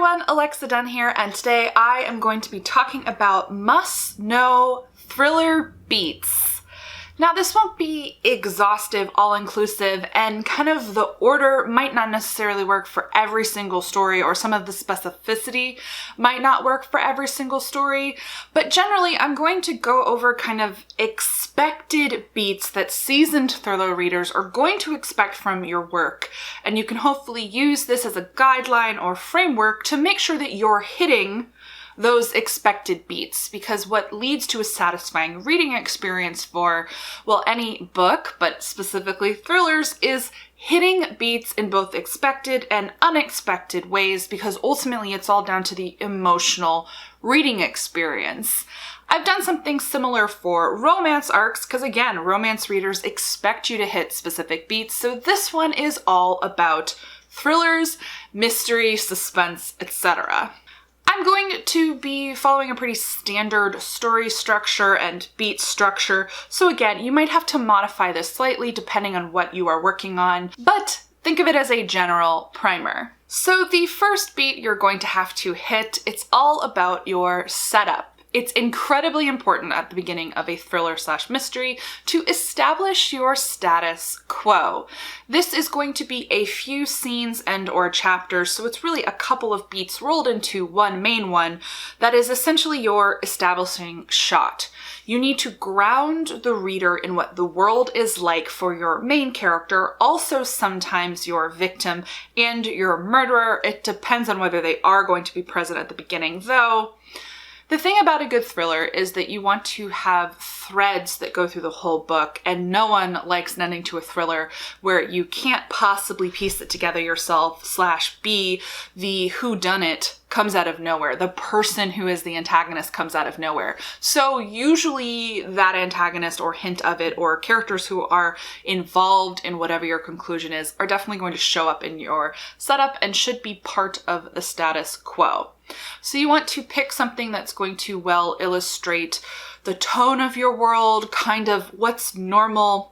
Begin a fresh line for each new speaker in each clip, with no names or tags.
everyone, Alexa Donne here, and today I am going to be talking about must-know thriller beats. Now this won't be exhaustive, all-inclusive, and kind of the order might not necessarily work for every single story, or some of the specificity might not work for every single story, but generally I'm going to go over kind of expected beats that seasoned thriller readers are going to expect from your work, and you can hopefully use this as a guideline or framework to make sure that you're hitting those expected beats, because what leads to a satisfying reading experience for, well, any book, but specifically thrillers, is hitting beats in both expected and unexpected ways, because ultimately it's all down to the emotional reading experience. I've done something similar for romance arcs, because again, romance readers expect you to hit specific beats, so this one is all about thrillers, mystery, suspense, etc. I'm going to be following a pretty standard story structure and beat structure, so again, you might have to modify this slightly depending on what you are working on, but think of it as a general primer. So the first beat you're going to have to hit, it's all about your setup. It's incredibly important at the beginning of a thriller/mystery to establish your status quo. This is going to be a few scenes and or chapters, so it's really a couple of beats rolled into one main one that is essentially your establishing shot. You need to ground the reader in what the world is like for your main character, also sometimes your victim and your murderer. It depends on whether they are going to be present at the beginning, though. The thing about a good thriller is that you want to have threads that go through the whole book, and no one likes an ending to a thriller where you can't possibly piece it together yourself / be the whodunit comes out of nowhere. The person who is the antagonist comes out of nowhere. So usually that antagonist or hint of it or characters who are involved in whatever your conclusion is are definitely going to show up in your setup and should be part of the status quo. So you want to pick something that's going to well illustrate the tone of your world, kind of what's normal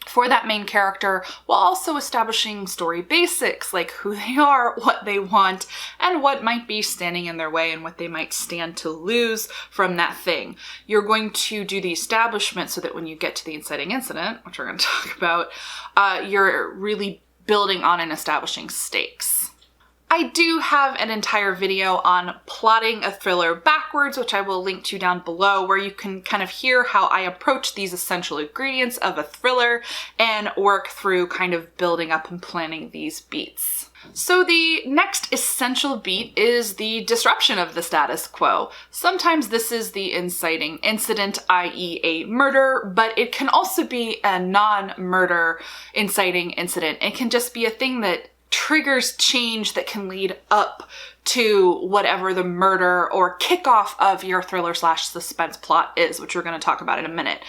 for that main character, while also establishing story basics like who they are, what they want, and what might be standing in their way and what they might stand to lose from that thing. You're going to do the establishment so that when you get to the inciting incident, which we're going to talk about, you're really building on and establishing stakes. I do have an entire video on plotting a thriller backwards, which I will link to down below, where you can kind of hear how I approach these essential ingredients of a thriller and work through kind of building up and planning these beats. So the next essential beat is the disruption of the status quo. Sometimes this is the inciting incident, i.e. a murder, but it can also be a non-murder inciting incident. It can just be a thing that triggers change that can lead up to whatever the murder or kickoff of your thriller/suspense plot is, which we're going to talk about in a minute.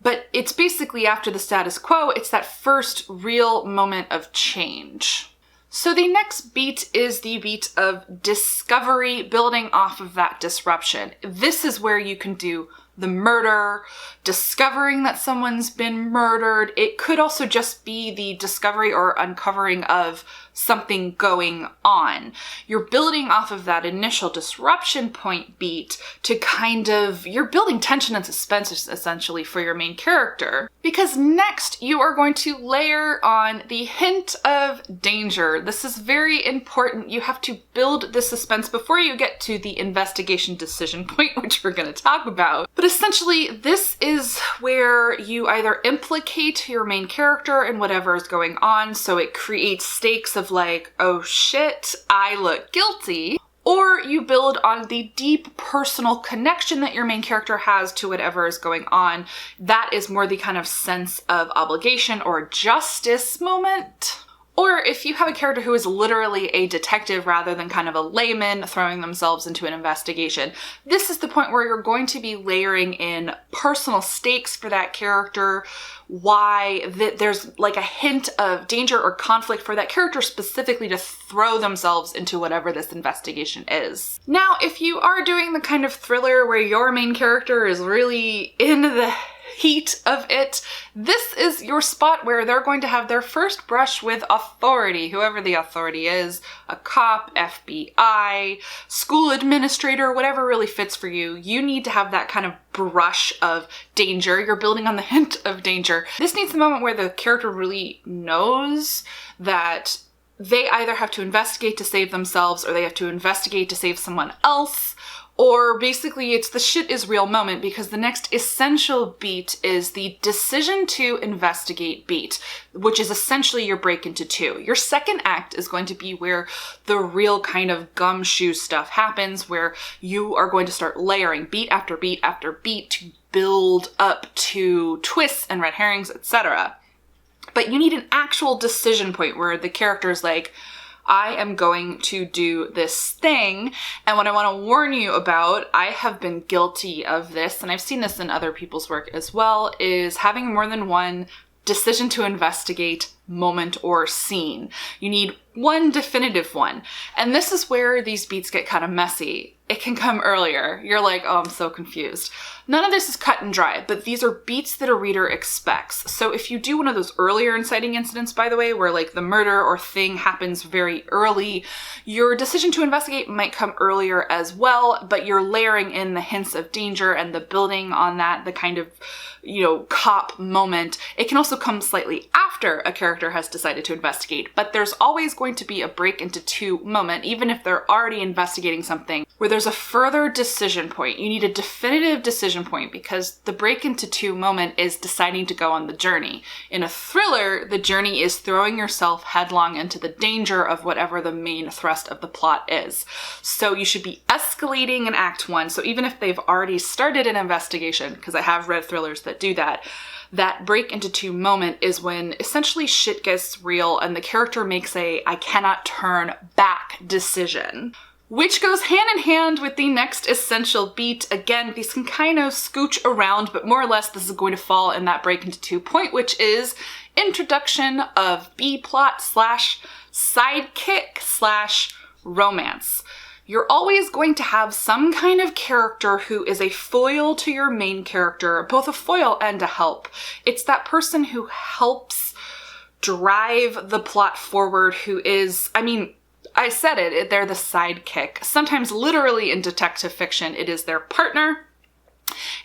But it's basically after the status quo, it's that first real moment of change. So the next beat is the beat of discovery, building off of that disruption. This is where you can do the murder, discovering that someone's been murdered. It could also just be the discovery or uncovering of something going on. You're building off of that initial disruption point beat to kind of, you're building tension and suspense essentially for your main character. Because next you are going to layer on the hint of danger. This is very important. You have to build the suspense before you get to the investigation decision point, which we're going to talk about. But essentially, this is where you either implicate your main character in whatever is going on, so it creates stakes of like, oh shit, I look guilty, or you build on the deep personal connection that your main character has to whatever is going on. That is more the kind of sense of obligation or justice moment. Or if you have a character who is literally a detective rather than kind of a layman throwing themselves into an investigation, this is the point where you're going to be layering in personal stakes for that character, why there's like a hint of danger or conflict for that character specifically to throw themselves into whatever this investigation is. Now, if you are doing the kind of thriller where your main character is really in the heat of it, this is your spot where they're going to have their first brush with authority, whoever the authority is, a cop, FBI, school administrator, whatever really fits for you. You need to have that kind of brush of danger. You're building on the hint of danger. This needs the moment where the character really knows that they either have to investigate to save themselves or they have to investigate to save someone else, or basically it's the shit is real moment, because the next essential beat is the decision to investigate beat, which is essentially your break into two. Your second act is going to be where the real kind of gumshoe stuff happens, where you are going to start layering beat after beat after beat to build up to twists and red herrings, etc. But you need an actual decision point where the character is like, I am going to do this thing. And what I want to warn you about, I have been guilty of this, and I've seen this in other people's work as well, is having more than one decision to investigate moment or scene. You need one definitive one. And this is where these beats get kind of messy. It can come earlier. You're like, oh, I'm so confused. None of this is cut and dry, but these are beats that a reader expects. So if you do one of those earlier inciting incidents, by the way, where like the murder or thing happens very early, your decision to investigate might come earlier as well, but you're layering in the hints of danger and the building on that, the kind of, cop moment. It can also come slightly after a character has decided to investigate, but there's always going to be a break into two moment, even if they're already investigating something, where there's a further decision point. You need a definitive decision point, because the break into two moment is deciding to go on the journey. In a thriller, the journey is throwing yourself headlong into the danger of whatever the main thrust of the plot is. So you should be escalating in Act 1. So even if they've already started an investigation, because I have read thrillers that do that, that break into two moment is when essentially shit gets real and the character makes a I cannot turn back decision, which goes hand in hand with the next essential beat. Again, these can kind of scooch around, but more or less this is going to fall in that break into two point, which is introduction of B-plot / sidekick / romance. You're always going to have some kind of character who is a foil to your main character, both a foil and a help. It's that person who helps drive the plot forward, who is, I said it, they're the sidekick. Sometimes literally in detective fiction, it is their partner.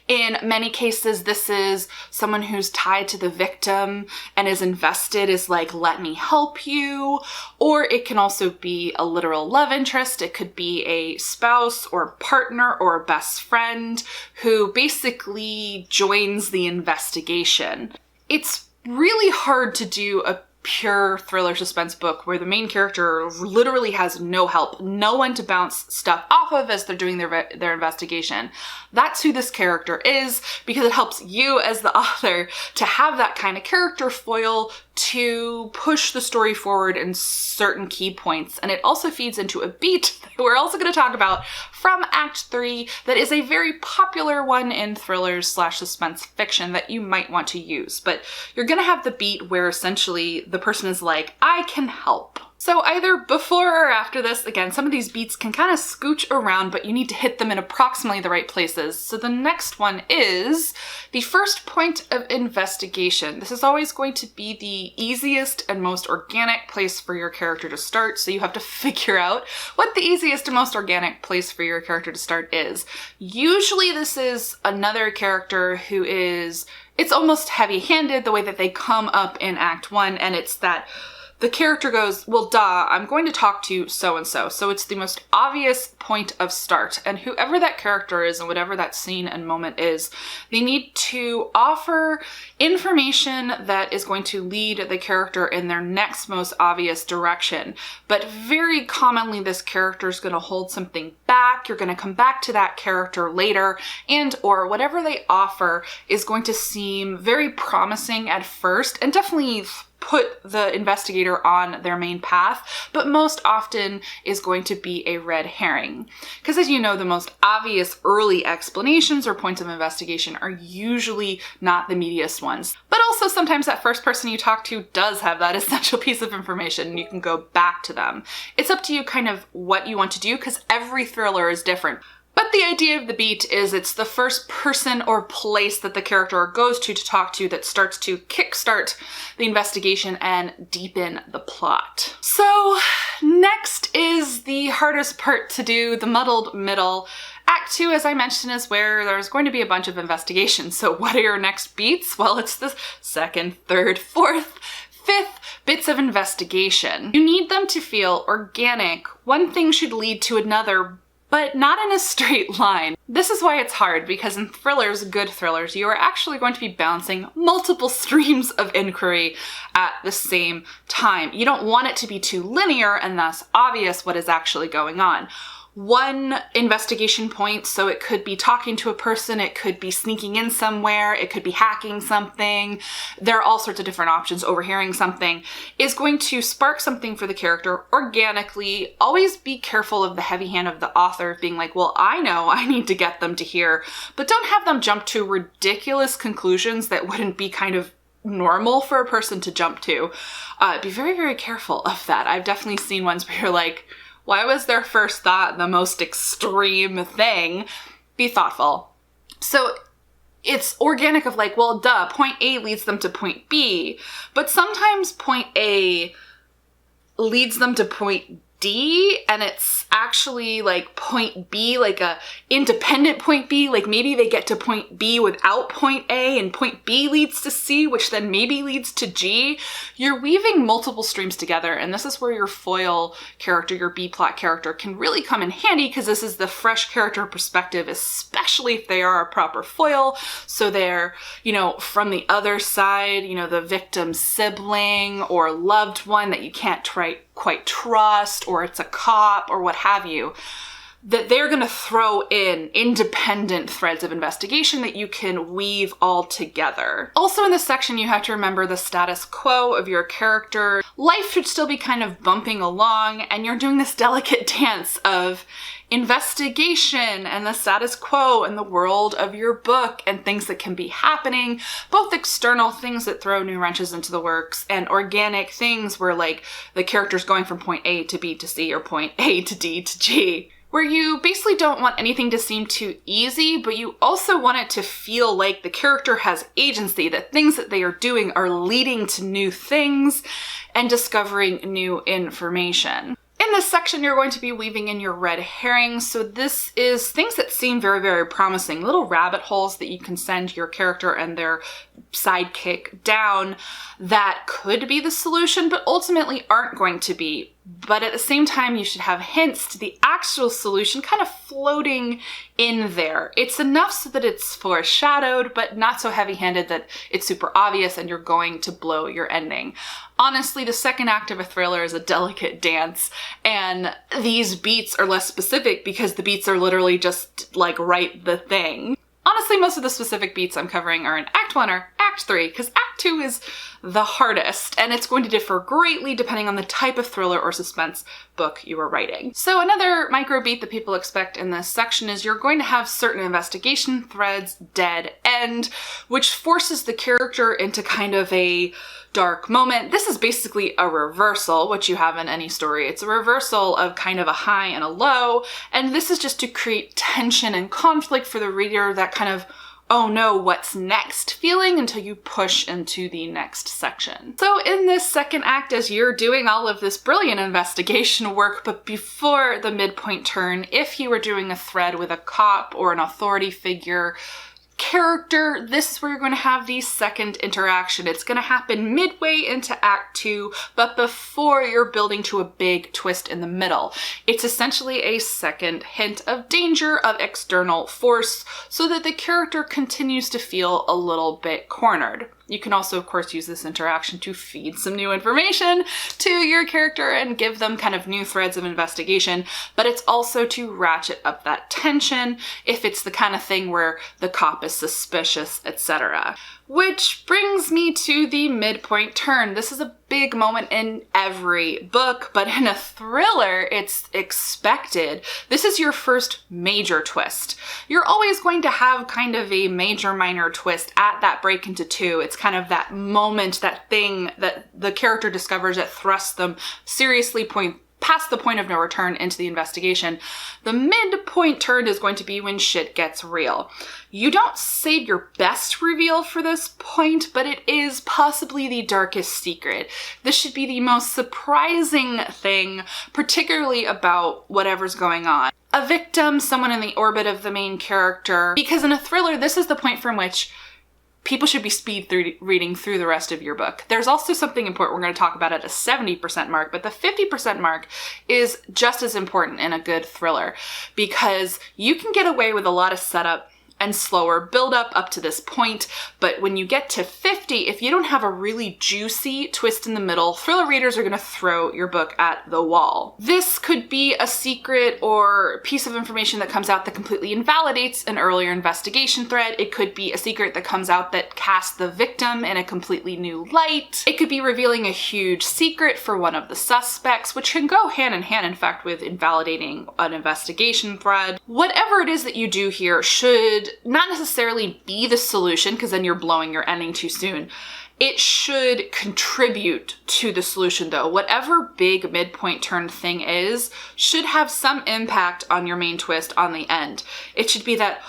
In many cases, this is someone who's tied to the victim and is invested, is like, let me help you. Or it can also be a literal love interest. It could be a spouse or partner or a best friend who basically joins the investigation. It's really hard to do a pure thriller suspense book where the main character literally has no help, no one to bounce stuff off of as they're doing their investigation. That's who this character is, because it helps you as the author to have that kind of character foil to push the story forward in certain key points. And it also feeds into a beat that we're also going to talk about from Act 3 that is a very popular one in thrillers / suspense fiction that you might want to use. But you're going to have the beat where essentially the person is like, I can help. So either before or after this, again, some of these beats can kind of scooch around, but you need to hit them in approximately the right places. So the next one is the first point of investigation. This is always going to be the easiest and most organic place for your character to start. So you have to figure out what the easiest and most organic place for your character to start is. Usually this is another character who is, it's almost heavy-handed the way that they come up in Act 1, and it's that the character goes, well, duh, I'm going to talk to so-and-so. So it's the most obvious point of start. And whoever that character is and whatever that scene and moment is, they need to offer information that is going to lead the character in their next most obvious direction. But very commonly, this character is going to hold something back. You're going to come back to that character later, and or whatever they offer is going to seem very promising at first and definitely put the investigator on their main path, but most often is going to be a red herring. Because as you know, the most obvious early explanations or points of investigation are usually not the meatiest ones. But also sometimes that first person you talk to does have that essential piece of information and you can go back to them. It's up to you kind of what you want to do, because every thriller is different. But the idea of the beat is it's the first person or place that the character goes to talk to that starts to kickstart the investigation and deepen the plot. So next is the hardest part to do, the muddled middle. Act 2, as I mentioned, is where there's going to be a bunch of investigations. So what are your next beats? Well, it's the second, third, fourth, fifth bits of investigation. You need them to feel organic. One thing should lead to another, but not in a straight line. This is why it's hard, because in thrillers, good thrillers, you are actually going to be bouncing multiple streams of inquiry at the same time. You don't want it to be too linear and thus obvious what is actually going on. One investigation point, so it could be talking to a person, it could be sneaking in somewhere, it could be hacking something, there are all sorts of different options, overhearing something, is going to spark something for the character organically. Always be careful of the heavy hand of the author being like, well, I know I need to get them to here, but don't have them jump to ridiculous conclusions that wouldn't be kind of normal for a person to jump to. Be very, very careful of that. I've definitely seen ones where you're like, why was their first thought the most extreme thing? Be thoughtful. So it's organic of like, well, duh, point A leads them to point B, but sometimes point A leads them to point D, and it's actually like point B, like a independent point B, like maybe they get to point B without point A and point B leads to C, which then maybe leads to G. You're weaving multiple streams together, and this is where your foil character, your B-plot character, can really come in handy, because this is the fresh character perspective, especially if they are a proper foil. So they're, you know, from the other side, you know, the victim's sibling or loved one that you can't quite trust, or it's a cop or what have you, that they're going to throw in independent threads of investigation that you can weave all together. Also in this section, you have to remember the status quo of your character. Life should still be kind of bumping along, and you're doing this delicate dance of investigation and the status quo and the world of your book and things that can be happening, both external things that throw new wrenches into the works and organic things where like the character's going from point A to B to C or point A to D to G, where you basically don't want anything to seem too easy, but you also want it to feel like the character has agency, that things that they are doing are leading to new things and discovering new information. In this section, you're going to be weaving in your red herrings. So this is things that seem very, very promising, little rabbit holes that you can send your character and their sidekick down that could be the solution, but ultimately aren't going to be. But at the same time, you should have hints to the actual solution kind of floating in there. It's enough so that it's foreshadowed, but not so heavy-handed that it's super obvious and you're going to blow your ending. Honestly, the second act of a thriller is a delicate dance, and these beats are less specific because the beats are literally just like write the thing. Honestly, most of the specific beats I'm covering are in Act 1 or Act 3, because Act 2 is the hardest, and it's going to differ greatly depending on the type of thriller or suspense book you are writing. So another micro beat that people expect in this section is you're going to have certain investigation threads dead end, which forces the character into kind of a dark moment. This is basically a reversal, which you have in any story. It's a reversal of kind of a high and a low, and this is just to create tension and conflict for the reader, that kind of, oh no, what's next feeling until you push into the next section. So in this second act, as you're doing all of this brilliant investigation work, but before the midpoint turn, if you were doing a thread with a cop or an authority figure character, this is where you're going to have the second interaction. It's going to happen midway into Act 2, but before you're building to a big twist in the middle. It's essentially a second hint of danger, of external force, so that the character continues to feel a little bit cornered. You can also, of course, use this interaction to feed some new information to your character and give them kind of new threads of investigation, but it's also to ratchet up that tension if it's the kind of thing where the cop is suspicious, etc. Which brings me to the midpoint turn. This is a big moment in every book, but in a thriller, it's expected. This is your first major twist. You're always going to have kind of a major minor twist at that break into two. It's kind of that moment, that thing that the character discovers that thrusts them seriously point past the point of no return into the investigation. The midpoint turn is going to be when shit gets real. You don't save your best reveal for this point, but it is possibly the darkest secret. This should be the most surprising thing, particularly about whatever's going on. A victim, someone in the orbit of the main character, because in a thriller, this is the point from which people should be reading through the rest of your book. There's also something important we're going to talk about at a 70% mark, but the 50% mark is just as important in a good thriller because you can get away with a lot of setup and slower build up to this point, but when you get to 50, if you don't have a really juicy twist in the middle, thriller readers are going to throw your book at the wall. This could be a secret or piece of information that comes out that completely invalidates an earlier investigation thread. It could be a secret that comes out that casts the victim in a completely new light. It could be revealing a huge secret for one of the suspects, which can go hand in hand, in fact, with invalidating an investigation thread. Whatever it is that you do here should not necessarily be the solution, because then you're blowing your ending too soon. It should contribute to the solution though. Whatever big midpoint turn thing is should have some impact on your main twist on the end. It should be that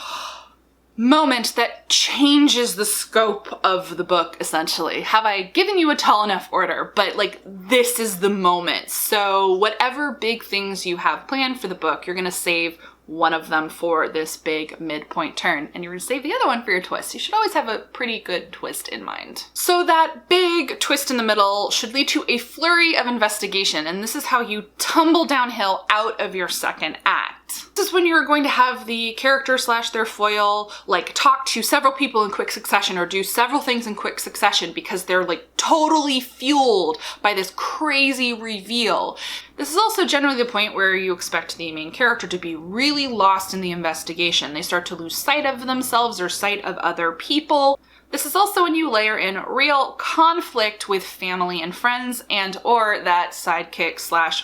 moment that changes the scope of the book, essentially. Have I given you a tall enough order? But like, this is the moment. So whatever big things you have planned for the book, you're gonna save one of them for this big midpoint turn, and you're gonna save the other one for your twist. You should always have a pretty good twist in mind. So that big twist in the middle should lead to a flurry of investigation, and this is how you tumble downhill out of your second act. This is when you're going to have the character / their foil like talk to several people in quick succession or do several things in quick succession because they're like totally fueled by this crazy reveal. This is also generally the point where you expect the main character to be really lost in the investigation. They start to lose sight of themselves or sight of other people. This is also when you layer in real conflict with family and friends and or that sidekick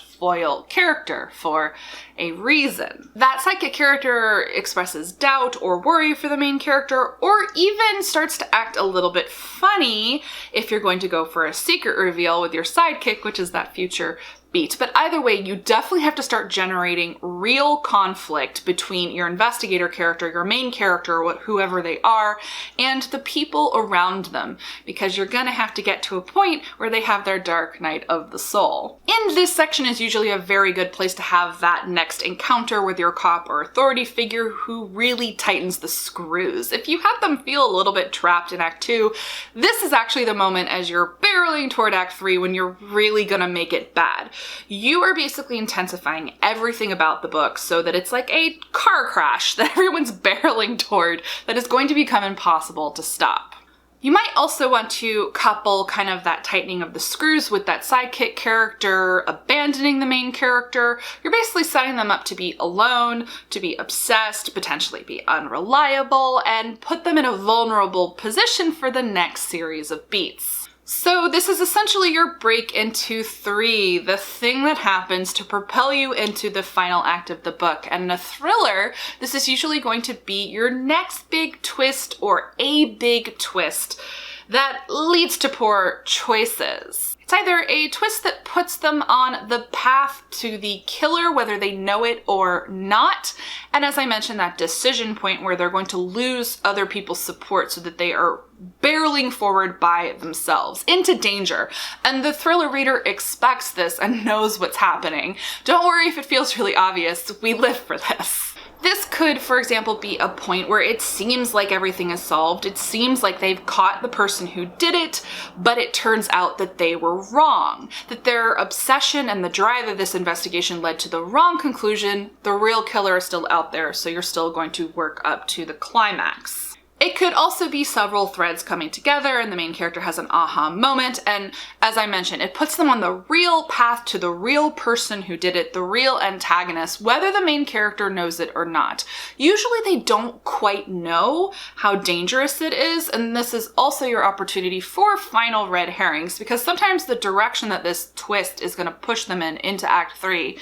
/ foil character for a reason. That sidekick character expresses doubt or worry for the main character, or even starts to act a little bit funny if you're going to go for a secret reveal with your sidekick, which is that future beat. But either way, you definitely have to start generating real conflict between your investigator character, your main character, whoever they are, and the people around them, because you're gonna have to get to a point where they have their dark night of the soul. And this section is usually a very good place to have that next encounter with your cop or authority figure who really tightens the screws. If you have them feel a little bit trapped in Act 2, this is actually the moment as you're barreling toward Act 3 when you're really gonna make it bad. You are basically intensifying everything about the book so that it's like a car crash that everyone's barreling toward that is going to become impossible to stop. You might also want to couple kind of that tightening of the screws with that sidekick character abandoning the main character. You're basically setting them up to be alone, to be obsessed, potentially be unreliable, and put them in a vulnerable position for the next series of beats. So this is essentially your break into 3, the thing that happens to propel you into the final act of the book. And in a thriller, this is usually going to be your next big twist or a big twist that leads to poor choices. It's either a twist that puts them on the path to the killer, whether they know it or not, and as I mentioned, that decision point where they're going to lose other people's support so that they are barreling forward by themselves into danger. And the thriller reader expects this and knows what's happening. Don't worry if it feels really obvious, we live for this. This could, for example, be a point where it seems like everything is solved. It seems like they've caught the person who did it, but it turns out that they were wrong. That their obsession and the drive of this investigation led to the wrong conclusion. The real killer is still out there, so you're still going to work up to the climax. It could also be several threads coming together and the main character has an aha moment, and as I mentioned, it puts them on the real path to the real person who did it, the real antagonist, whether the main character knows it or not. Usually they don't quite know how dangerous it is, and this is also your opportunity for final red herrings, because sometimes the direction that this twist is going to push them into Act 3,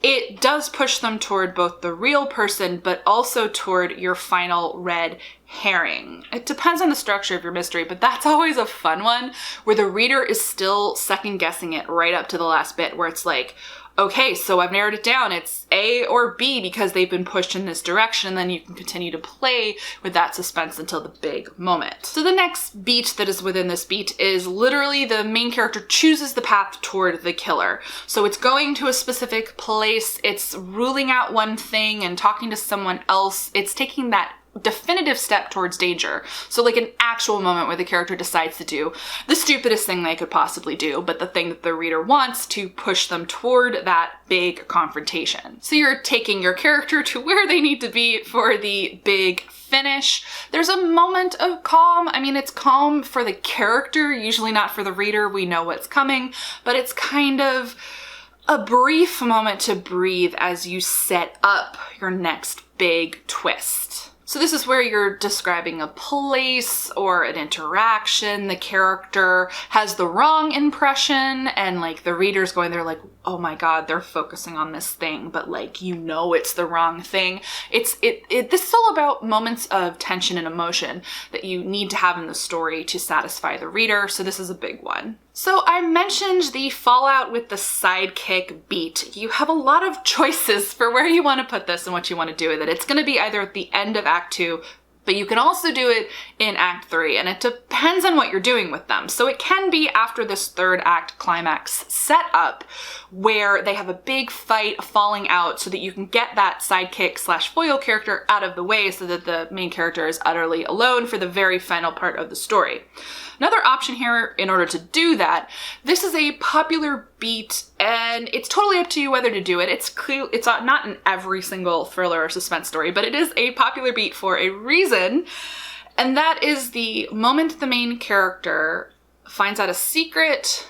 it does push them toward both the real person, but also toward your final red herring. It depends on the structure of your mystery, but that's always a fun one where the reader is still second guessing it right up to the last bit, where it's like, okay, so I've narrowed it down. It's A or B because they've been pushed in this direction, and then you can continue to play with that suspense until the big moment. So the next beat that is within this beat is literally the main character chooses the path toward the killer. So it's going to a specific place, it's ruling out one thing and talking to someone else, it's taking that definitive step towards danger. So like an actual moment where the character decides to do the stupidest thing they could possibly do, but the thing that the reader wants to push them toward that big confrontation. So you're taking your character to where they need to be for the big finish. There's a moment of calm. I mean, it's calm for the character, usually not for the reader. We know what's coming, but it's kind of a brief moment to breathe as you set up your next big twist. So this is where you're describing a place or an interaction. The character has the wrong impression and like the reader's going there like, oh my God, they're focusing on this thing, but like, you know, it's the wrong thing. This is all about moments of tension and emotion that you need to have in the story to satisfy the reader. So this is a big one. So I mentioned the fallout with the sidekick beat. You have a lot of choices for where you want to put this and what you want to do with it. It's going to be either at the end of Act 2, but you can also do it in Act 3, and it depends on what you're doing with them. So it can be after this third act climax setup where they have a big fight, falling out, so that you can get that sidekick / foil character out of the way so that the main character is utterly alone for the very final part of the story. Another option here in order to do that, this is a popular beat and it's totally up to you whether to do it. It's not in every single thriller or suspense story, but it is a popular beat for a reason. And that is the moment the main character finds out a secret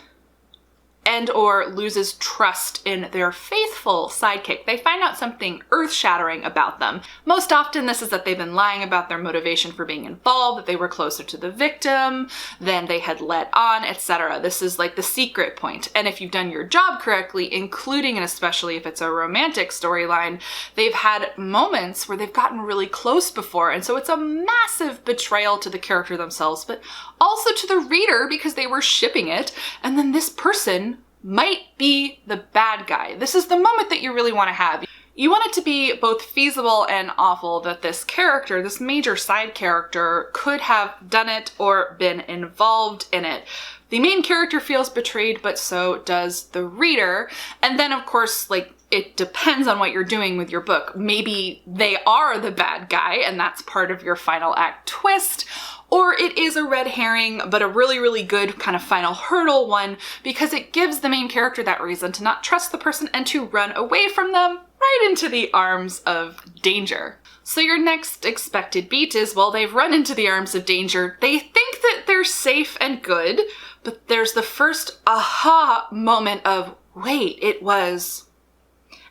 and or loses trust in their faithful sidekick. They find out something earth-shattering about them. Most often this is that they've been lying about their motivation for being involved, that they were closer to the victim than they had let on, etc. This is like the secret point. And if you've done your job correctly, including and especially if it's a romantic storyline, they've had moments where they've gotten really close before, and so it's a massive betrayal to the character themselves, but also to the reader because they were shipping it, and then this person might be the bad guy. This is the moment that you really want to have. You want it to be both feasible and awful that this character, this major side character, could have done it or been involved in it. The main character feels betrayed, but so does the reader. And then of course, like, it depends on what you're doing with your book. Maybe they are the bad guy and that's part of your final act twist, or it is a red herring, but a really, really good kind of final hurdle one because it gives the main character that reason to not trust the person and to run away from them right into the arms of danger. So your next expected beat is, well, they've run into the arms of danger. They think that they're safe and good, but there's the first aha moment of, wait, it was...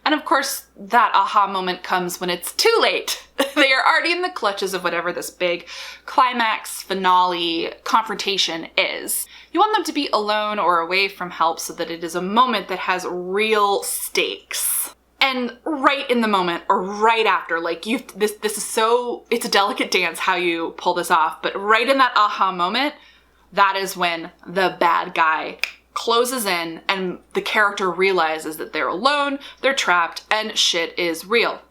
And of course, that aha moment comes when it's too late. They are already in the clutches of whatever this big climax, finale, confrontation is. You want them to be alone or away from help so that it is a moment that has real stakes. And right in the moment or right after, like this is so, it's a delicate dance how you pull this off, but right in that aha moment, that is when the bad guy closes in and the character realizes that they're alone, they're trapped, and shit is real.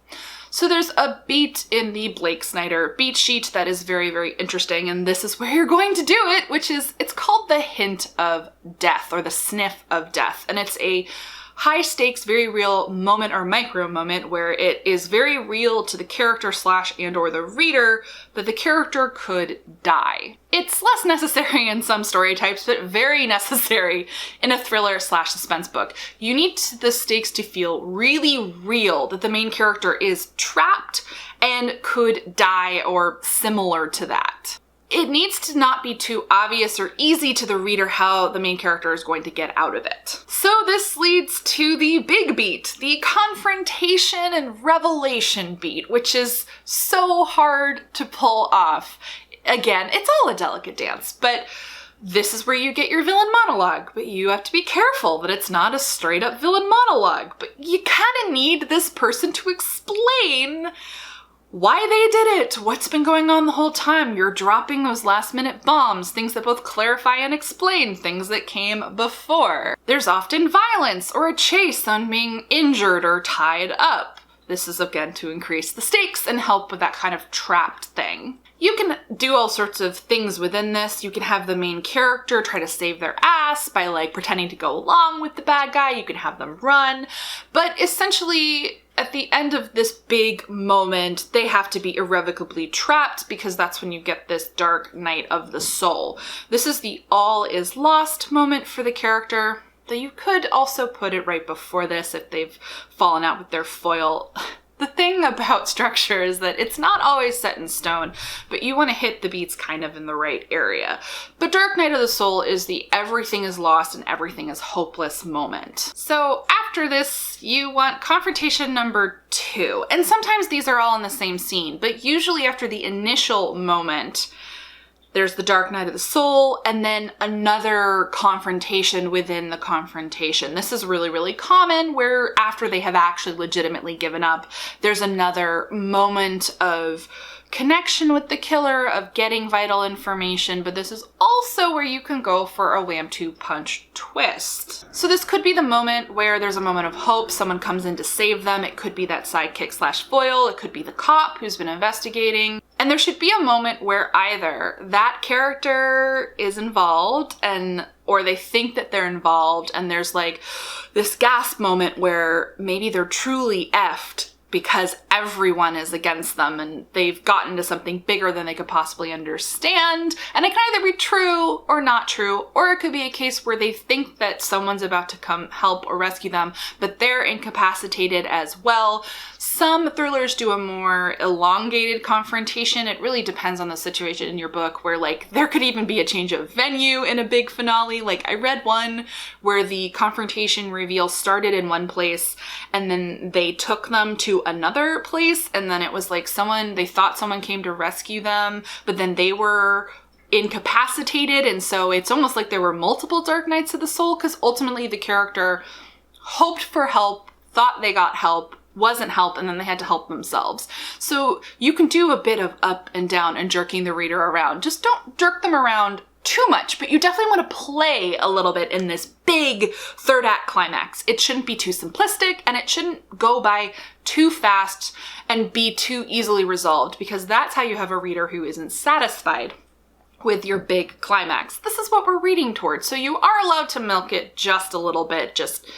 So there's a beat in the Blake Snyder Beat Sheet that is very, very interesting, and this is where you're going to do it, which is, it's called the hint of death or the sniff of death, and it's a high stakes, very real moment or micro moment where it is very real to the character / and or the reader that the character could die. It's less necessary in some story types, but very necessary in a thriller / suspense book. You need the stakes to feel really real, that the main character is trapped and could die or similar to that. It needs to not be too obvious or easy to the reader how the main character is going to get out of it. So this leads to the big beat, the confrontation and revelation beat, which is so hard to pull off. Again, it's all a delicate dance, but this is where you get your villain monologue, but you have to be careful that it's not a straight up villain monologue, but you kind of need this person to explain why they did it, what's been going on the whole time. You're dropping those last minute bombs, things that both clarify and explain things that came before. There's often violence or a chase on being injured or tied up. This is again to increase the stakes and help with that kind of trapped thing. You can do all sorts of things within this. You can have the main character try to save their ass by like pretending to go along with the bad guy. You can have them run, but essentially at the end of this big moment, they have to be irrevocably trapped because that's when you get this dark night of the soul. This is the all is lost moment for the character, though you could also put it right before this if they've fallen out with their foil. The thing about structure is that it's not always set in stone, but you want to hit the beats kind of in the right area. But Dark Night of the Soul is the everything is lost and everything is hopeless moment. So after this, you want confrontation number 2. And sometimes these are all in the same scene, but usually after the initial moment, there's the Dark Night of the Soul, and then another confrontation within the confrontation. This is really, really common, where after they have actually legitimately given up, there's another moment of connection with the killer, of getting vital information, but this is also where you can go for a wham two punch twist. So this could be the moment where there's a moment of hope, someone comes in to save them. It could be that sidekick slash foil, it could be the cop who's been investigating. And there should be a moment where either that character is involved or they think that they're involved, and there's like this gasp moment where maybe they're truly effed because everyone is against them and they've gotten to something bigger than they could possibly understand. And it can either be true or not true, or it could be a case where they think that someone's about to come help or rescue them, but they're incapacitated as well. Some thrillers do a more elongated confrontation. It really depends on the situation in your book, where like there could even be a change of venue in a big finale. Like I read one where the confrontation reveal started in one place and then they took them to another place, and then it was like they thought someone came to rescue them, but then they were incapacitated, and so it's almost like there were multiple Dark Nights of the Soul, because ultimately the character hoped for help, thought they got help, wasn't help, and then they had to help themselves. So you can do a bit of up and down and jerking the reader around. Just don't jerk them around too much, but you definitely want to play a little bit in this big third act climax. It shouldn't be too simplistic, and it shouldn't go by too fast and be too easily resolved, because that's how you have a reader who isn't satisfied with your big climax. This is what we're reading towards, so you are allowed to milk it just a little bit. Just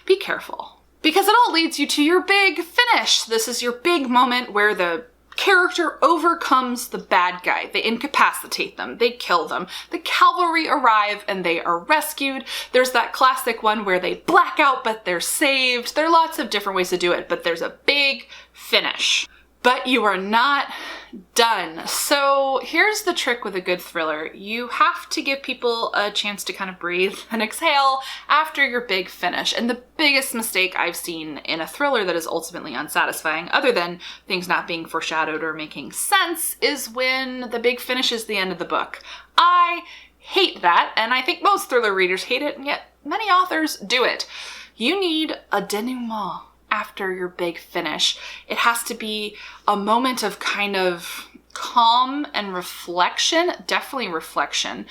be careful, because it all leads you to your big finish. This is your big moment where the character overcomes the bad guy. They incapacitate them, they kill them, the cavalry arrive and they are rescued. There's that classic one where they black out but they're saved. There are lots of different ways to do it, but there's a big finish. But you are not done. So here's the trick with a good thriller. You have to give people a chance to kind of breathe and exhale after your big finish. And the biggest mistake I've seen in a thriller that is ultimately unsatisfying, other than things not being foreshadowed or making sense, is when the big finish is the end of the book. I hate that, and I think most thriller readers hate it, and yet many authors do it. You need a denouement after your big finish. It has to be a moment of kind of calm and reflection, definitely reflection.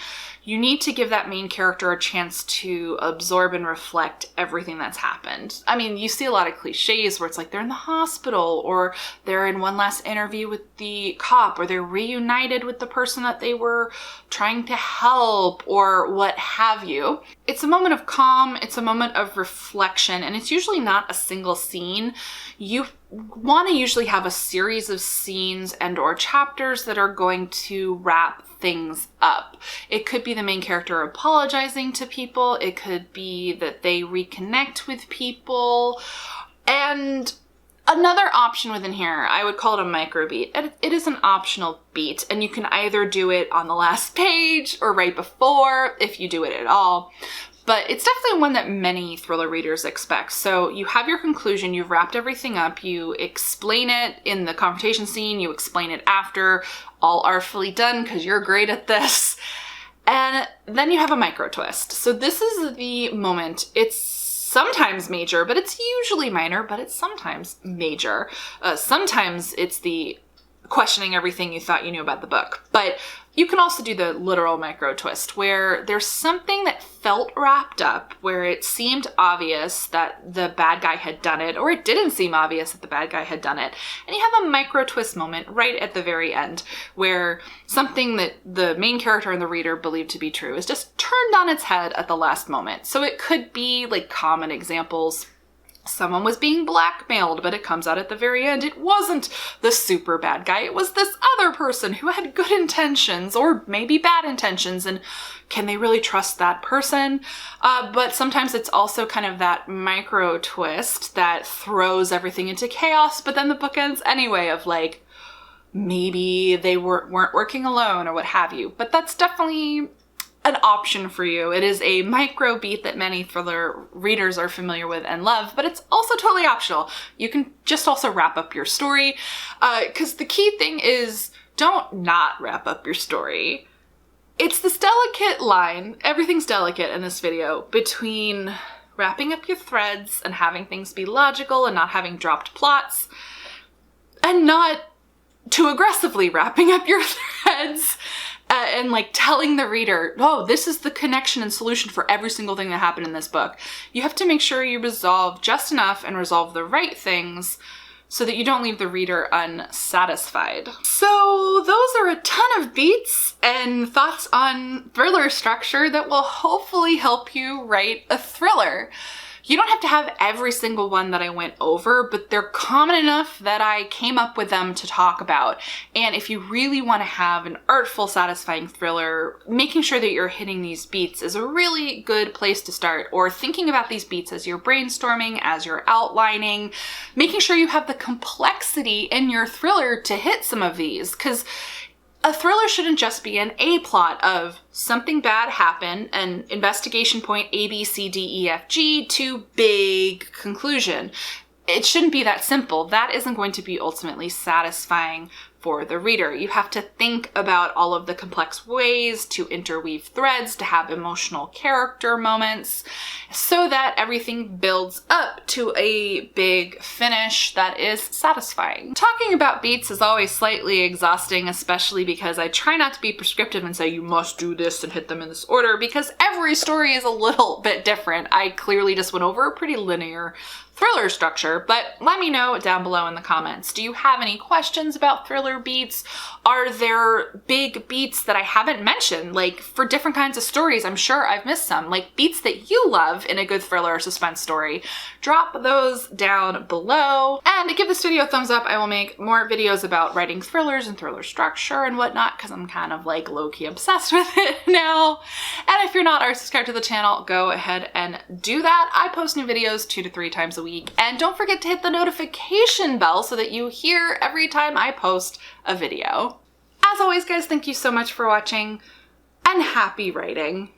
You need to give that main character a chance to absorb and reflect everything that's happened. I mean, you see a lot of cliches where it's like they're in the hospital, or they're in one last interview with the cop, or they're reunited with the person that they were trying to help, or what have you. It's a moment of calm, it's a moment of reflection, and it's usually not a single scene. You want to usually have a series of scenes and or chapters that are going to wrap things up. It could be the main character apologizing to people. It could be that they reconnect with people. And another option within here, I would call it a microbeat. It is an optional beat, and you can either do it on the last page or right before, if you do it at all. But it's definitely one that many thriller readers expect. So you have your conclusion, you've wrapped everything up, you explain it in the confrontation scene, you explain it after, all artfully done because you're great at this. And then you have a micro twist. So this is the moment. It's sometimes major, but it's usually minor, but it's sometimes major. Sometimes it's the questioning everything you thought you knew about the book. But you can also do the literal micro twist where there's something that felt wrapped up, where it seemed obvious that the bad guy had done it, or it didn't seem obvious that the bad guy had done it. And you have a micro twist moment right at the very end where something that the main character and the reader believe to be true is just turned on its head at the last moment. So it could be like common examples. Someone was being blackmailed, but it comes out at the very end it wasn't the super bad guy. It was this other person who had good intentions or maybe bad intentions, and can they really trust that person? But sometimes it's also kind of that micro twist that throws everything into chaos, but then the book ends anyway of like, maybe they weren't working alone or what have you. But that's definitely an option for you. It is a micro beat that many thriller readers are familiar with and love, but it's also totally optional. You can just also wrap up your story, because the key thing is don't not wrap up your story. It's this delicate line, everything's delicate in this video, between wrapping up your threads and having things be logical and not having dropped plots, and not too aggressively wrapping up your threads and like telling the reader, oh, this is the connection and solution for every single thing that happened in this book. You have to make sure you resolve just enough and resolve the right things so that you don't leave the reader unsatisfied. So those are a ton of beats and thoughts on thriller structure that will hopefully help you write a thriller. You don't have to have every single one that I went over, but they're common enough that I came up with them to talk about. And if you really want to have an artful, satisfying thriller, making sure that you're hitting these beats is a really good place to start, or thinking about these beats as you're brainstorming, as you're outlining, making sure you have the complexity in your thriller to hit some of these, because a thriller shouldn't just be an A plot of something bad happened and investigation point A, B, C, D, E, F, G to big conclusion. It shouldn't be that simple. That isn't going to be ultimately satisfying for the reader. You have to think about all of the complex ways to interweave threads, to have emotional character moments, so that everything builds up to a big finish that is satisfying. Talking about beats is always slightly exhausting, especially because I try not to be prescriptive and say you must do this and hit them in this order, because every story is a little bit different. I clearly just went over a pretty linear thriller structure, but let me know down below in the comments. Do you have any questions about thriller beats? Are there big beats that I haven't mentioned? Like for different kinds of stories, I'm sure I've missed some, like beats that you love in a good thriller or suspense story. Drop those down below, and give this video a thumbs up. I will make more videos about writing thrillers and thriller structure and whatnot, because I'm kind of like low-key obsessed with it now. And if you're not already subscribed to the channel, go ahead and do that. I post new videos 2 to 3 times a week, and don't forget to hit the notification bell so that you hear every time I post a video. As always, guys, thank you so much for watching, and happy writing.